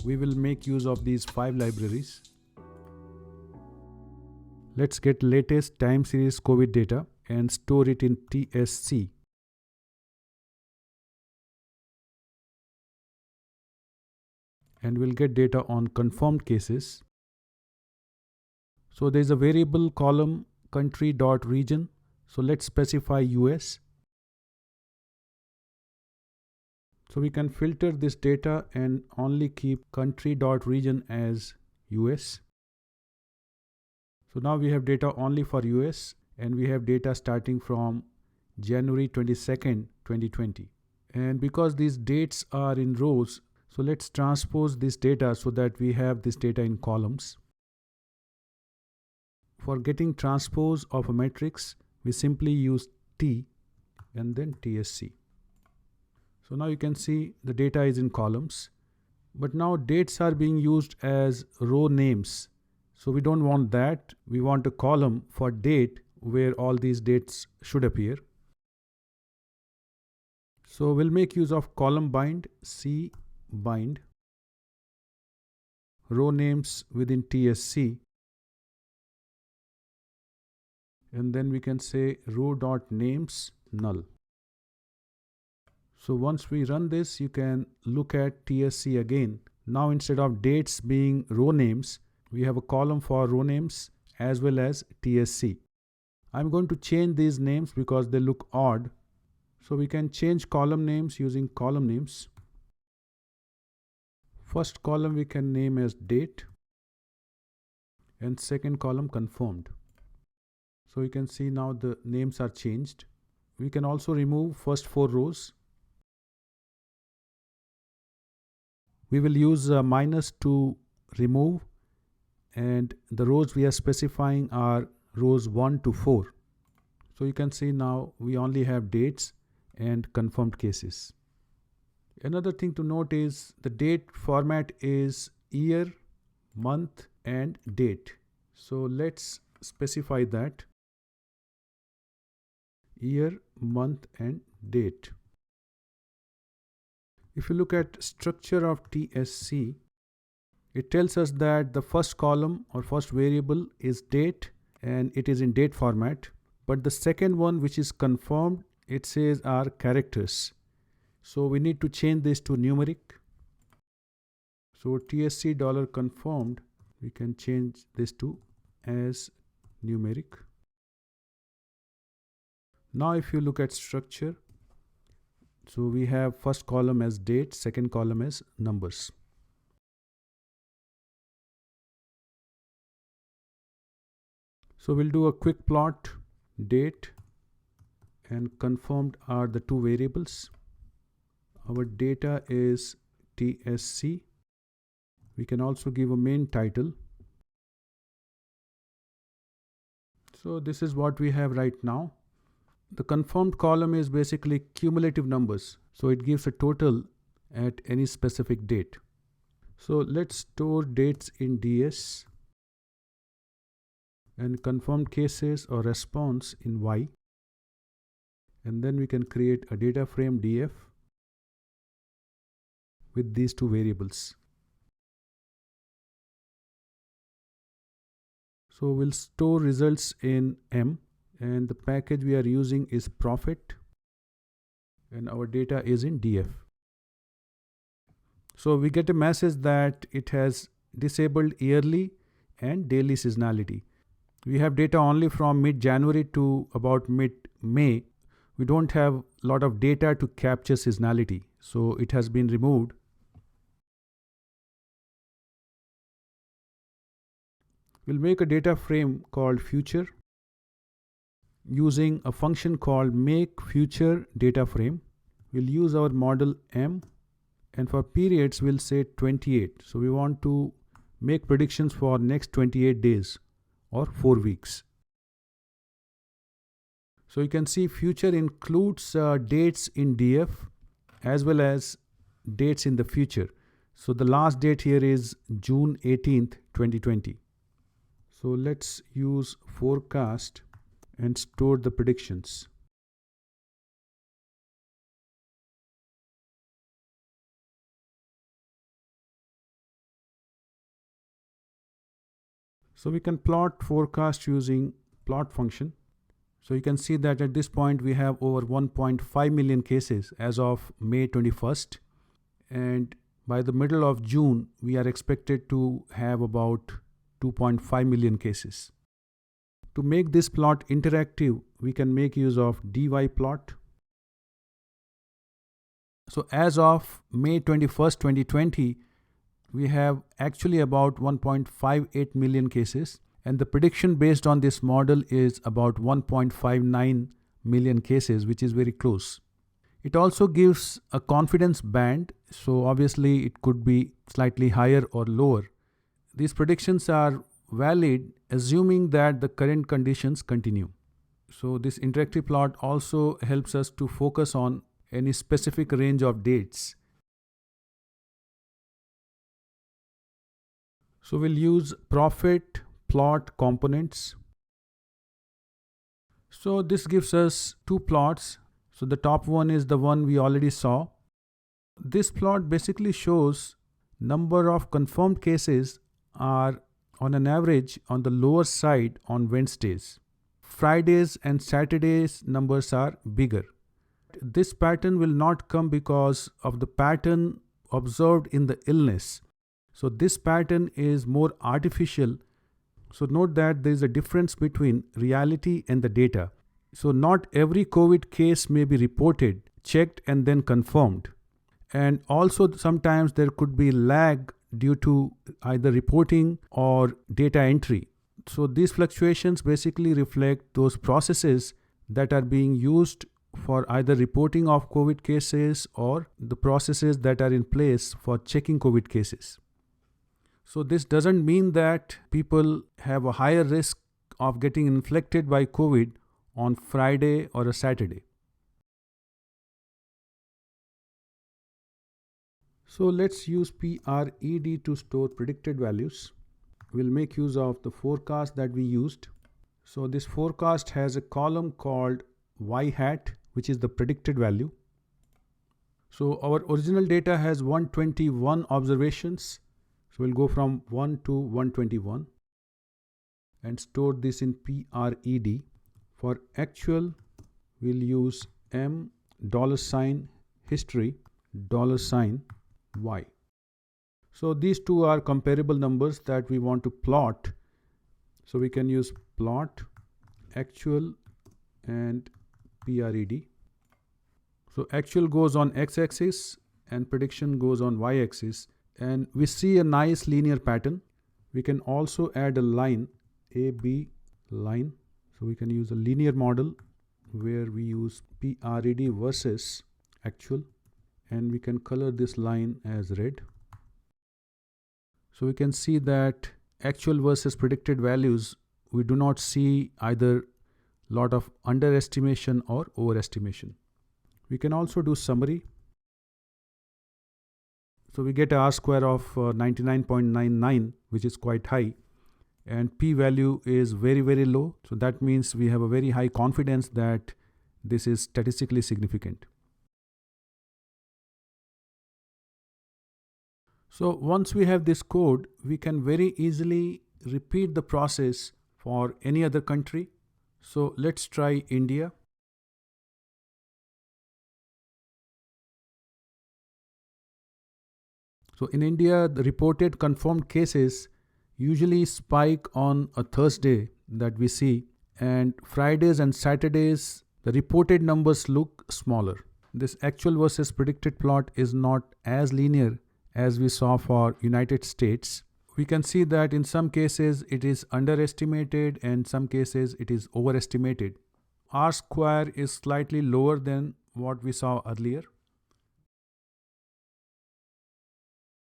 we will make use of these 5 libraries. Let's get latest time series COVID data and store it in TSC. And we'll get data on confirmed cases. So there's a variable column country.region. So let's specify US. So we can filter this data and only keep country.region as US. So now we have data only for US, and we have data starting from January 22nd, 2020. And because these dates are in rows, so let's transpose this data so that we have this data in columns. For getting transpose of a matrix, we simply use T and then TSC. So now you can see the data is in columns, but now dates are being used as row names. So we don't want that. We want a column for date where all these dates should appear. So we'll make use of column bind, C bind, row names within TSC, and then we can say row.names null. So once we run this, you can look at TSC again. Now instead of dates being row names, we have a column for row names as well as TSC. I'm going to change these names because they look odd. So we can change column names using column names. First column we can name as date, and second column confirmed. So you can see now the names are changed. We can also remove first 4 rows. We will use minus to remove, and the rows we are specifying are rows 1 to 4. So you can see now we only have dates and confirmed cases. Another thing to note is the date format is year, month, and date. So let's specify that. Year, month, and date. If you look at structure of TSC, it tells us that the first column or first variable is date and it is in date format. But the second one, which is confirmed, it says are characters. So we need to change this to numeric. So TSC $confirmed, we can change this to as numeric. Now if you look at structure, so we have first column as date, second column as numbers. So we'll do a quick plot. Date and confirmed are the 2 variables. Our data is TSC. We can also give a main title. So this is what we have right now. The confirmed column is basically cumulative numbers. So it gives a total at any specific date. So let's store dates in DS and confirmed cases or response in Y. And then we can create a data frame DF with these 2 variables. So we'll store results in M, and the package we are using is Prophet, and our data is in DF. So we get a message that it has disabled yearly and daily seasonality. We have data only from mid-January to about mid-May. We don't have a lot of data to capture seasonality, so it has been removed. We'll make a data frame called future using a function called makeFutureDataFrame. We'll use our model M, and for periods we'll say 28. So we want to make predictions for next 28 days or 4 weeks. So you can see future includes dates in DF as well as dates in the future. So the last date here is June 18th, 2020. So let's use forecast and store the predictions. So we can plot forecast using plot function. So you can see that at this point we have over 1.5 million cases as of May 21st, and by the middle of June we are expected to have about 2.5 million cases. To make this plot interactive, we can make use of dYplot. So as of May 21st, 2020, we have actually about 1.58 million cases, and the prediction based on this model is about 1.59 million cases, which is very close. It also gives a confidence band, so obviously it could be slightly higher or lower. These predictions are valid assuming that the current conditions continue. So this interactive plot also helps us to focus on any specific range of dates. So we'll use profit plot components. So this gives us two plots. So the top one is the one we already saw. This plot basically shows number of confirmed cases are on an average on the lower side on Wednesdays. Fridays and Saturdays numbers are bigger. This pattern will not come because of the pattern observed in the illness. So this pattern is more artificial. So note that there is a difference between reality and the data. So not every COVID case may be reported, checked and then confirmed. And also sometimes there could be lag due to either reporting or data entry. So these fluctuations basically reflect those processes that are being used for either reporting of COVID cases or the processes that are in place for checking COVID cases. So this doesn't mean that people have a higher risk of getting infected by COVID on Friday or a Saturday. So let's use PRED to store predicted values. We'll make use of the forecast that we used. So this forecast has a column called Y hat, which is the predicted value. So our original data has 121 observations. So we'll go from 1 to 121 and store this in PRED. For actual, we'll use $history $y. So these two are comparable numbers that we want to plot. So we can use plot actual and PRED. So actual goes on x-axis and prediction goes on y-axis, and we see a nice linear pattern. We can also add a line, AB line. So we can use a linear model where we use PRED versus actual, and we can color this line as red. So we can see that actual versus predicted values, we do not see either lot of underestimation or overestimation. We can also do summary. So we get a R-square of 99.99, which is quite high, and p-value is very, very low. So that means we have a very high confidence that this is statistically significant. So once we have this code, we can very easily repeat the process for any other country. So let's try India. So in India, the reported confirmed cases usually spike on a Thursday that we see, and Fridays and Saturdays, the reported numbers look smaller. This actual versus predicted plot is not as linear as we saw for United States. We can see that in some cases it is underestimated and some cases it is overestimated. R-square is slightly lower than what we saw earlier.